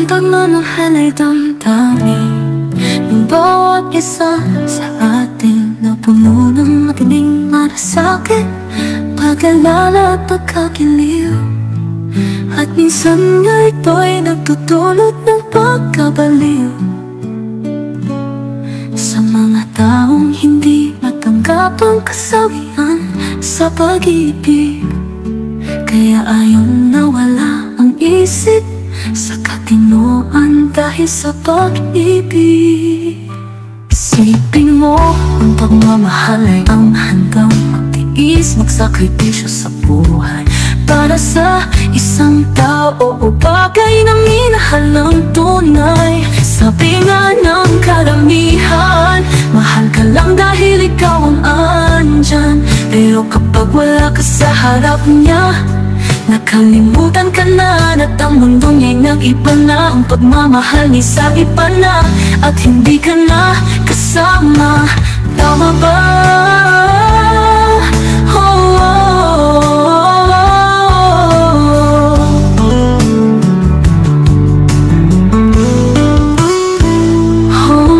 pagmamahal ay damdamin ng bawat isa sa atin na puno ng matining malasakit, pag-alala at pagkakiliw. At minsan nga ito'y nagtutulot ng pagkabaliw sa mga taong hindi matanggap ang kasawian sa pag-ibig. Kaya ayaw nawala ang isip sa katinoan dahil sa pag-ibig. Isipin mo, ang pagmamahal ay ang handang magtiis, magsakripisyo sa buhay para sa isang tao o bagay na minahal ng tunay. Sabi nga ng karamihan, mahal ka lang dahil ikaw ang andyan. Pero kapag wala ka sa harap niya, nakalimutan ka na at ang mundo niya'y nag-iba na. Ang pagmamahal niya sa iba na at hindi ka na kasama. Tama ba?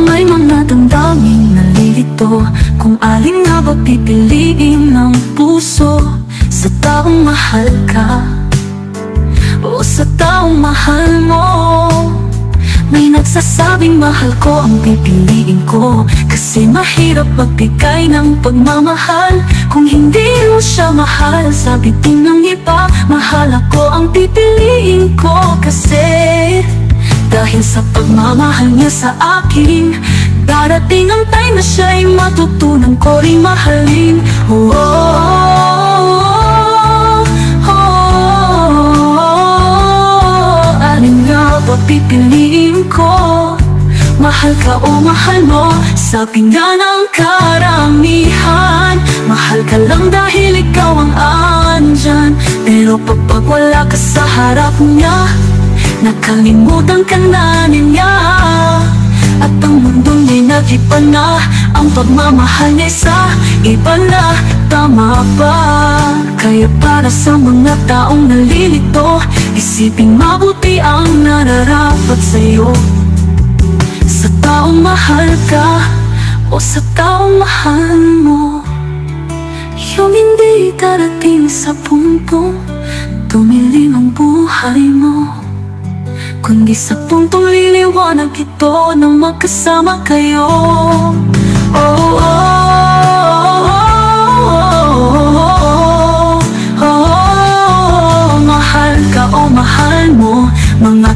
May mga damdaming nalilito, kung alin nga ba pipiliin ng puso, sa taong mahal ka o sa taong mahal mo. May nagsasabing mahal ko ang pipiliin ko, kasi mahirap magbigay ng pagmamahal kung hindi mo siya mahal. Sabi din ng iba, mahal ako ang pipiliin ko, kasi dahil sa pagmamahal niya sa akin, darating ang time na siya'y matutunan ko rin mahalin. Oh, oh, oh, oh. Alin nga ba pipiliin ko? Mahal ka o mahal mo? Sabi nga ng karamihan, mahal ka lang dahil ikaw ang andyan. Pero kapag wala ka sa harap niya, nakalimutan ka na niya. At ang mundo niya'y nag-iba na, ang pagmamahal niya sa iba na. Tama ba? Kaya para sa mga taong nalilito, isiping mabuti ang nararapat sa'yo. Sa taong mahal ka o sa taong mahal mo, yung hindi darating sa puntong tumilim ang buhay mo, kundi sa puntong liliwanag ito na magkasama kayo. Oh, oh, oh, oh, oh, oh. Mahal ka o mahal mo, mga